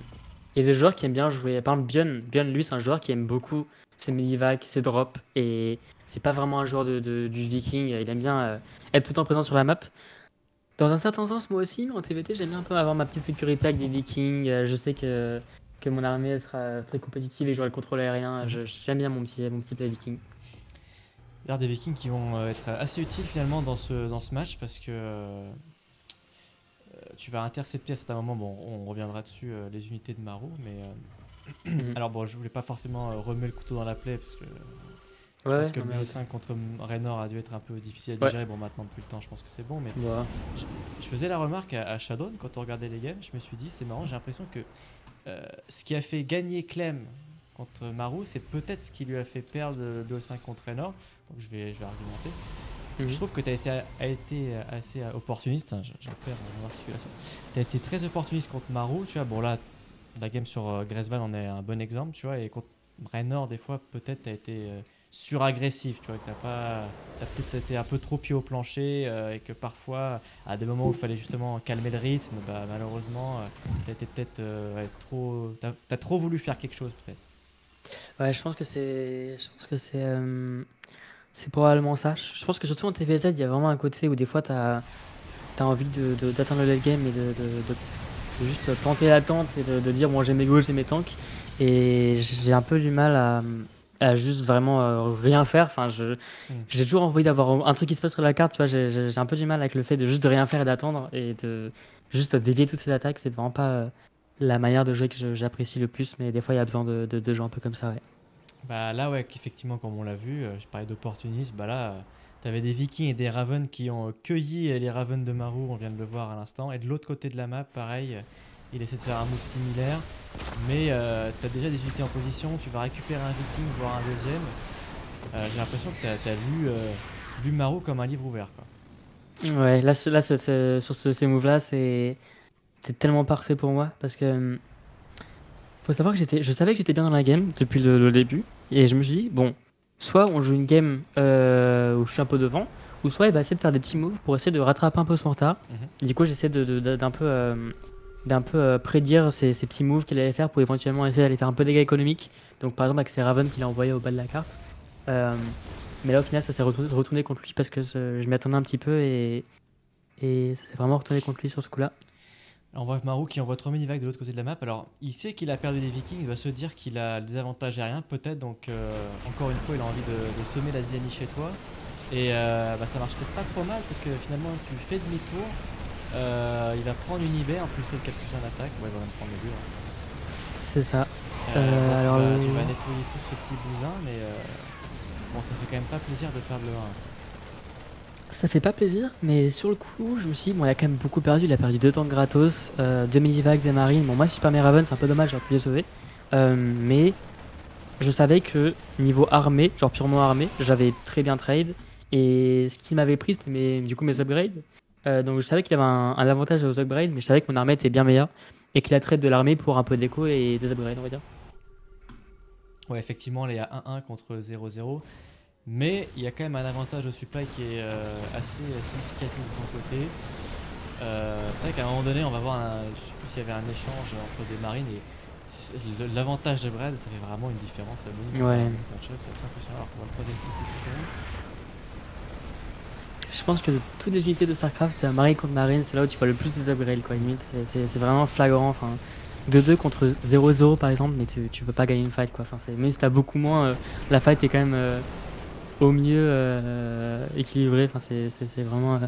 Il y a des joueurs qui aiment bien jouer. Par exemple, Björn, lui, c'est un joueur qui aime beaucoup ses Medivac, ses drops, et c'est pas vraiment un joueur du Viking. Il aime bien être tout le temps présent sur la map. Dans un certain sens, moi aussi, mais en TVT, j'aime bien un peu avoir ma petite sécurité avec des Vikings. Je sais que mon armée elle sera très compétitive et jouer le contrôle aérien. Mhm. J'aime bien mon petit play Viking. D'ailleurs, des Vikings qui vont être assez utiles finalement dans ce match parce que tu vas intercepter à certains moments. Bon, on reviendra dessus les unités de Maru, mais Mhm. alors bon, je voulais pas forcément remuer le couteau dans la plaie parce que je Ouais, pense ouais, que non le mais. BO5 contre Raynor a dû être un peu difficile à Ouais, digérer. Bon, maintenant depuis le temps, je pense que c'est bon, mais voilà. je, je faisais la remarque à Shadow quand on regardait les games. Je me suis dit, c'est marrant, j'ai l'impression que ce qui a fait gagner Clem contre Maru, c'est peut-être ce qui lui a fait perdre le BO5 contre Raynor. Donc je vais argumenter. Je Mhm. trouve que tu as été assez opportuniste. J'en perds mon articulation. Tu as été très opportuniste contre Maru. Tu vois, bon là, la game sur Graceban en est un bon exemple. Tu vois, et contre Raynor, des fois, peut-être tu as été suragressif. Tu vois, que t'as peut-être été un peu trop pied au plancher et que parfois, à des moments où il fallait justement calmer le rythme, bah, malheureusement, tu as été peut-être ouais, trop. T'as trop voulu faire quelque chose, peut-être. Ouais, c'est probablement ça. Je pense que surtout en TVZ, il y a vraiment un côté où des fois t'as envie d'atteindre le late game et de juste planter la tente et de dire bon j'ai mes goals, j'ai mes tanks. Et j'ai un peu du mal à juste vraiment rien faire. Enfin, Hmm. j'ai toujours envie d'avoir un truc qui se passe sur la carte, tu vois. J'ai un peu du mal avec le fait de juste de rien faire et d'attendre et de juste dévier toutes ces attaques. C'est vraiment pas la manière de jouer que j'apprécie le plus, mais des fois il y a besoin de jouer un peu comme ça, ouais. Bah là ouais qu'effectivement comme on l'a vu, je parlais d'opportunisme, bah là t'avais des Vikings et des Ravens qui ont cueilli les Ravens de Maru, on vient de le voir à l'instant, et de l'autre côté de la map pareil, il essaie de faire un move similaire, mais t'as déjà des unités en position, tu vas récupérer un Viking voire un deuxième. J'ai l'impression que t'as lu Maru comme un livre ouvert quoi. Ouais, sur ces moves-là, c'est tellement parfait pour moi parce que faut savoir que je savais que j'étais bien dans la game depuis le début et je me suis dit bon, soit on joue une game où je suis un peu devant, ou soit il va essayer de faire des petits moves pour essayer de rattraper un peu son retard. Mhm. Et du coup, j'essaie d'un peu prédire ces petits moves qu'il allait faire pour éventuellement essayer d'aller faire un peu de dégâts économiques. Donc par exemple avec ces Ravens qu'il a envoyé au bas de la carte. Euh, Mais là, au final, ça s'est retourné contre lui parce que je m'y attendais un petit peu et ça s'est vraiment retourné contre lui sur ce coup-là. On voit Marou qui envoie 3 mini-vagues de l'autre côté de la map. Alors, il sait qu'il a perdu des Vikings, il va se dire qu'il a des avantages aériens, peut-être. Donc, encore une fois, il a envie de semer la zizanie chez toi. Et ça marche peut-être pas trop mal parce que finalement, tu fais demi-tour. Il va prendre une IB, en plus, c'est le 4+1 d'attaque. Ouais, il va même prendre les deux. Hein. C'est ça. Alors, tu vas nettoyer tout ce petit bousin, mais bon, ça fait quand même pas plaisir de perdre le 1. Ça fait pas plaisir, mais sur le coup, je me suis dit, bon, il a quand même beaucoup perdu. Il a perdu 2 tanks gratos, 2 mini-vagues, des marines. Bon, moi, si je perds mes Raven, c'est un peu dommage, j'aurais pu les sauver. Mais je savais que niveau armée, genre purement armée, j'avais très bien trade. Et ce qui m'avait pris, c'était mes upgrades. Donc je savais qu'il avait un avantage aux upgrades, mais je savais que mon armée était bien meilleure. Et qu'il a trade de l'armée pour un peu d'écho et des upgrades, on va dire. Ouais, effectivement, il est à 1-1 contre 0-0. Mais il y a quand même un avantage au supply qui est assez significatif de ton côté. C'est vrai qu'à un moment donné, on va voir, je sais plus s'il y avait un échange entre des marines et l'avantage de Brad, ça fait vraiment une différence. Ouais. Dans ce match-up, c'est assez impressionnant. Alors qu'on voit le 3ème 6 c'est plutôt. Je pense que de toutes les unités de StarCraft, c'est la marine contre marine, c'est là où tu vois le plus des upgrades, quoi. Limite, c'est vraiment flagrant. Enfin, 2-2 contre 0-0 par exemple, mais tu peux pas gagner une fight, quoi. Enfin, mais si t'as beaucoup moins, la fight est quand même au mieux équilibrée. Enfin, c'est vraiment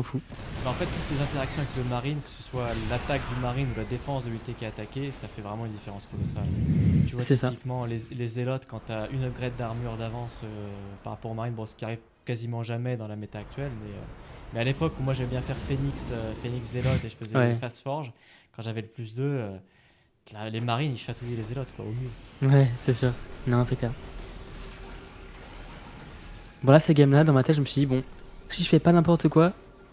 fou. En fait, toutes les interactions avec le marine, que ce soit l'attaque du marine ou la défense de l'unité qui est attaquée, ça fait vraiment une différence colossale. Tu vois, typiquement, les zélotes, quand tu as une upgrade d'armure d'avance par rapport au marine, bon, ce qui arrive quasiment jamais dans la méta actuelle, mais à l'époque où moi j'aimais bien faire Phoenix zélote et je faisais Fast Forge, quand j'avais le +2, les marines ils chatouillaient les zélotes, quoi, au mieux. Ouais, c'est sûr. Non, c'est clair. Bon, là, ces games-là, dans ma tête, je me suis dit, bon, si je fais pas n'importe quoi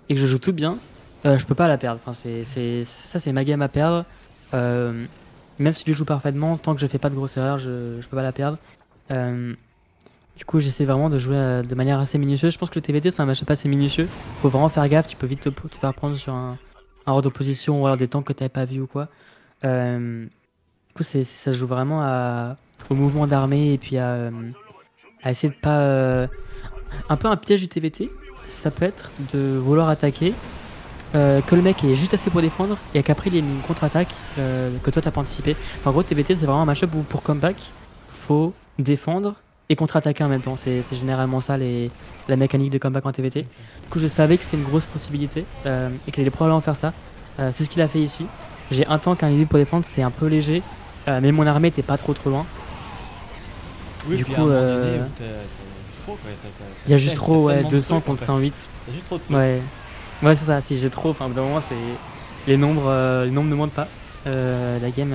et que je joue tout bien, je peux pas la perdre. Enfin, ça, c'est ma game à perdre. Même si je joue parfaitement, tant que je fais pas de grosses erreurs, je peux pas la perdre. Du coup, j'essaie vraiment de jouer de manière assez minutieuse. Je pense que le TVT, c'est un match-up assez minutieux. Faut vraiment faire gaffe, tu peux vite te faire prendre sur un hors d'opposition ou alors des tanks que t'avais pas vu ou quoi. Du coup, ça se joue vraiment au mouvement d'armée et puis à essayer de pas... un peu un piège du TVT, ça peut être de vouloir attaquer, que le mec est juste assez pour défendre et qu'après il y ait une contre-attaque que toi t'as pas anticipé. Enfin, en gros, TVT c'est vraiment un match-up où pour comeback, faut défendre et contre-attaquer en même temps. C'est généralement ça la mécanique de comeback en TVT. Du coup, je savais que c'était une grosse possibilité et qu'il allait probablement faire ça. C'est ce qu'il a fait ici. J'ai un tank, un élite pour défendre, c'est un peu léger, mais mon armée était pas trop loin. Oui, du coup, il y a juste trop, ouais, 200 contre 108. Il y a juste trop de trucs. Ouais, c'est ça, si j'ai trop, enfin, au bout d'un moment, les nombres ne mentent pas. La game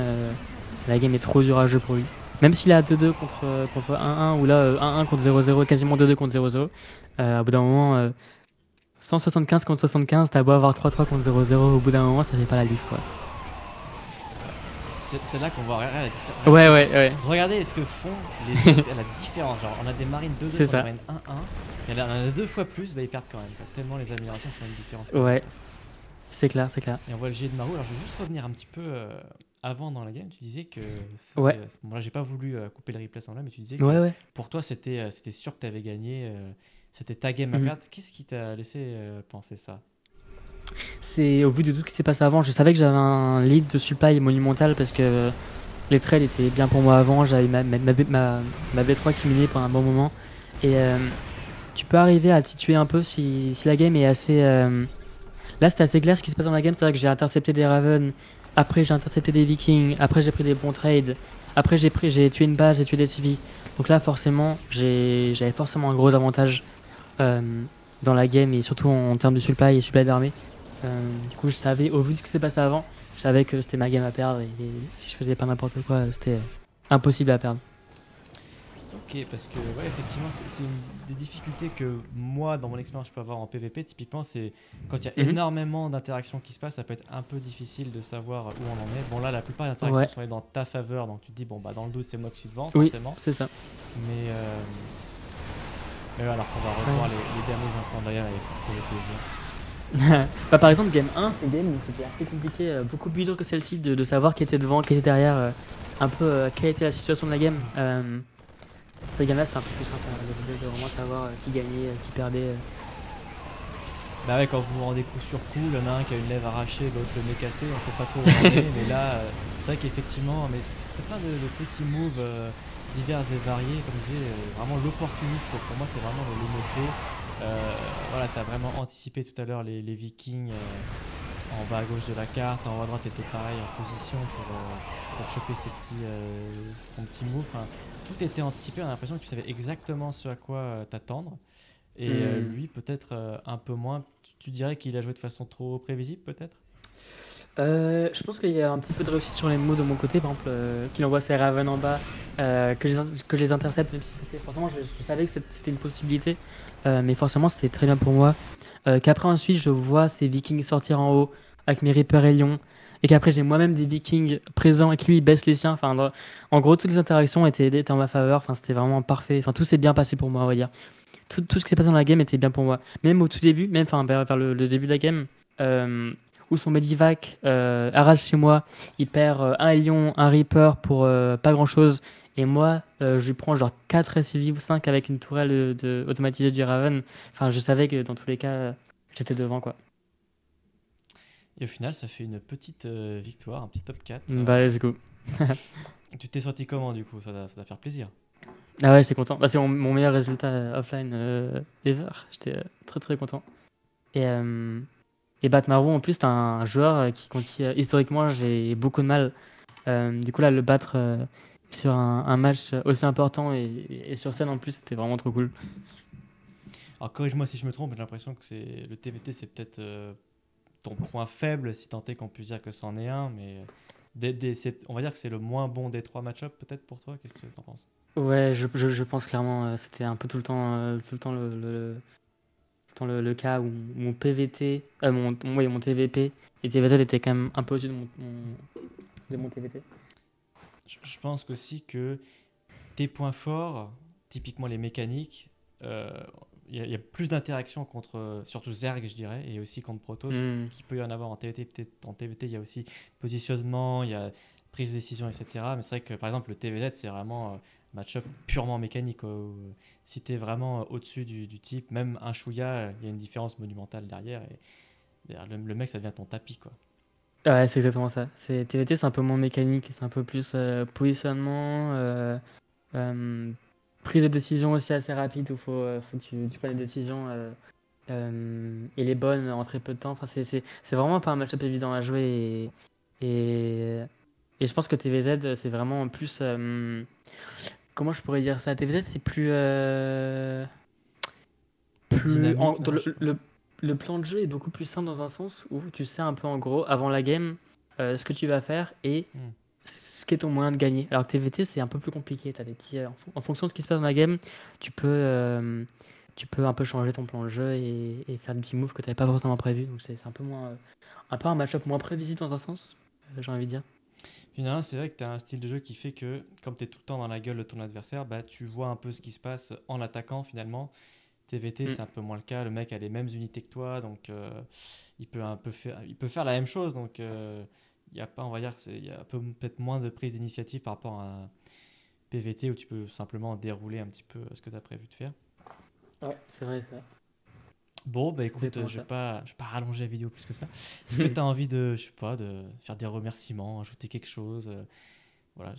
est trop dure à jouer pour lui. Même s'il est à 2-2 contre 1-1, ou là 1-1 contre 0-0, quasiment 2-2 contre 0-0, au bout d'un moment, 175 contre 75, t'as beau avoir 3-3 contre 0-0, au bout d'un moment, ça fait pas la diff, quoi. C'est là qu'on voit la différence. Ouais. Regardez ce que font la différence. Genre, on a des marines 2-2 contre des marines 1-1. Il y en a 2 fois plus, ils perdent quand même. Tellement les améliorations font une différence. Ouais, c'est clair. Et on voit le G de Marou. Alors, je vais juste revenir un petit peu avant dans la game. Tu disais que. Ouais. Bon, là, j'ai pas voulu couper le replay sans là, mais tu disais que pour toi, c'était sûr que tu avais gagné. C'était ta game à perdre. Qu'est-ce qui t'a laissé penser ça? C'est au vu de tout ce qui s'est passé avant, je savais que j'avais un lead de supply monumental parce que les trades étaient bien pour moi avant, j'avais ma B3 qui minait pendant un bon moment et tu peux arriver à te situer un peu si la game est assez... Là c'était assez clair ce qui se passe dans la game, c'est-à-dire que j'ai intercepté des Raven, après j'ai intercepté des Vikings, après j'ai pris des bons trades, après j'ai tué une base, j'ai tué des civils, donc là forcément j'avais forcément un gros avantage dans la game et surtout en termes de supply et supply d'armée. Du coup, je savais, au vu de ce qui s'est passé avant, je savais que c'était ma game à perdre et si je faisais pas n'importe quoi, c'était impossible à perdre. Ok, parce que ouais, effectivement, c'est une des difficultés que moi, dans mon expérience, je peux avoir en PvP. Typiquement, c'est quand il y a énormément d'interactions qui se passent, ça peut être un peu difficile de savoir où on en est. Bon, là, la plupart des interactions sont dans ta faveur, donc tu te dis, bon, bah, dans le doute, c'est moi qui suis devant, forcément. Oui, c'est ça. Mais alors qu'on va revoir les derniers instants derrière pour le plaisir. Bah, par exemple, game 1, c'est une game où c'était assez compliqué, beaucoup plus dur que celle-ci de savoir qui était devant, qui était derrière, un peu quelle était la situation de la game. Ces games-là, c'était un peu plus sympa, de vraiment savoir qui gagnait, qui perdait. Bah ouais, quand vous vous rendez coup sur coup, il y en a un qui a une lèvre arrachée, l'autre le nez cassé, on sait pas trop où on en est, mais là, c'est vrai qu'effectivement, mais c'est plein de petits moves divers et variés, comme je disais, vraiment l'opportuniste, pour moi c'est vraiment le mot-clé. Voilà, t'as vraiment anticipé tout à l'heure les Vikings en bas à gauche de la carte, en haut à droite t'étais pareil en position pour choper son petit move, enfin, tout était anticipé, on a l'impression que tu savais exactement ce à quoi t'attendre. Et Hmm. lui, peut-être un peu moins. Tu dirais qu'il a joué de façon trop prévisible, peut-être? Je pense qu'il y a un petit peu de réussite sur les mots de mon côté, par exemple, qu'il envoie ses Raven en bas, que je les intercepte, même si c'était. Forcément, je savais que c'était une possibilité, mais forcément, c'était très bien pour moi. Qu'après, ensuite, je vois ces Vikings sortir en haut avec mes Reaper et Lion, et qu'après, j'ai moi-même des Vikings présents et que lui, il baisse les siens. Enfin, en gros, toutes les interactions étaient en ma faveur, enfin, c'était vraiment parfait. Enfin, tout s'est bien passé pour moi, on va dire. Tout ce qui s'est passé dans la game était bien pour moi. Même au tout début, même enfin, vers le début de la game, euh, où son Medivac arrache chez moi, il perd un Lion, un Reaper pour pas grand chose. Et moi, je lui prends genre 4 SCV ou 5 avec une tourelle automatisée du Raven. Enfin, je savais que dans tous les cas, j'étais devant quoi. Et au final, ça fait une petite victoire, un petit top 4. Bah, let's go. Tu t'es senti comment du coup? Ça doit faire plaisir. Ah ouais, j'étais content. Bah, c'est mon meilleur résultat offline ever. J'étais très très content. Et, euh, et Batmaro, en plus, c'est un joueur contre qui, historiquement, j'ai beaucoup de mal. Du coup, là, le battre sur un match aussi important et sur scène en plus, c'était vraiment trop cool. Alors corrige-moi si je me trompe, j'ai l'impression que le TVT, c'est peut-être ton point faible, si tant est qu'on puisse dire que c'en est un, mais on va dire que c'est le moins bon des trois match-up peut-être pour toi. Qu'est-ce que tu en penses? Ouais, je pense clairement, c'était un peu tout le temps le cas où mon PVT, ouais, mon TVP et TVT était quand même un peu au-dessus de mon TVT. Je pense aussi que tes points forts, typiquement les mécaniques, euh, il y a plus d'interactions contre, surtout Zerg, je dirais, et aussi contre Protoss, Hmm. qu'il peut y en avoir en TVT. Peut-être en TVT, il y a aussi positionnement, il y a prise de décision, etc. Mais c'est vrai que par exemple, le TVZ, c'est vraiment match-up purement mécanique, quoi, où, si tu es vraiment au-dessus du type, même un Chouïa, il y a une différence monumentale derrière. Et derrière, le mec, ça devient ton tapis, quoi. Ouais, c'est exactement ça. TVT, c'est un peu moins mécanique, c'est un peu plus positionnement, euh, prise de décision aussi assez rapide où faut que tu prennes des décisions et les bonnes en très peu de temps. Enfin, c'est vraiment pas un match-up évident à jouer et, et je pense que TVZ, c'est vraiment plus. Comment je pourrais dire ça? TVZ, c'est Dynamique, non, je sais pas. le plan de jeu est beaucoup plus simple dans un sens où tu sais un peu en gros avant la game ce que tu vas faire et Hmm. ce qui est ton moyen de gagner. Alors que TVT, c'est un peu plus compliqué. T'as des petits, en fonction de ce qui se passe dans la game, tu peux un peu changer ton plan de jeu et faire des petits moves que tu n'avais pas forcément prévu. Donc c'est un peu moins, un peu un match-up moins prévisible dans un sens, j'ai envie de dire. Finalement, c'est vrai que tu as un style de jeu qui fait que, comme tu es tout le temps dans la gueule de ton adversaire, bah, tu vois un peu ce qui se passe en attaquant finalement. TVT, Mm. c'est un peu moins le cas. Le mec a les mêmes unités que toi, donc il peut faire la même chose. Donc, il y a pas, on va dire, il y a peut-être moins de prise d'initiative par rapport à un PVT où tu peux simplement dérouler un petit peu ce que tu as prévu de faire. Ouais, c'est vrai, c'est vrai. Bon, bah C'est écoute, exactement ça. je vais pas rallonger la vidéo plus que ça. Est-ce que tu as envie de, je sais pas, de faire des remerciements, ajouter quelque chose voilà,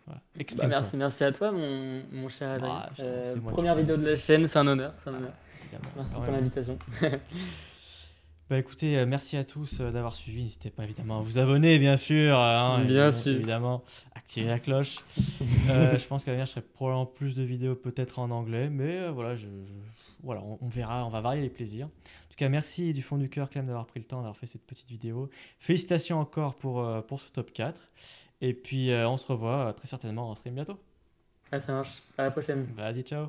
voilà. Bah, Exprime-toi. merci à toi, mon cher Adrien. Ah, c'est moi qui te Première vidéo de remercie. la chaîne, c'est un honneur, c'est un honneur. Ah, évidemment, Merci quand pour même. l'invitation. Bah écoutez, merci à tous d'avoir suivi. N'hésitez pas évidemment à vous abonner, bien sûr, hein, Bien sûr. évidemment, activer la cloche. Je pense qu'à l'avenir, je ferai probablement plus de vidéos peut-être en anglais, mais voilà, voilà, on verra, on va varier les plaisirs. En tout cas, merci du fond du cœur, Clem, d'avoir pris le temps d'avoir fait cette petite vidéo. Félicitations encore pour ce top 4. Et puis, on se revoit très certainement en stream bientôt. Ah, ça marche. À la prochaine. Vas-y, ciao!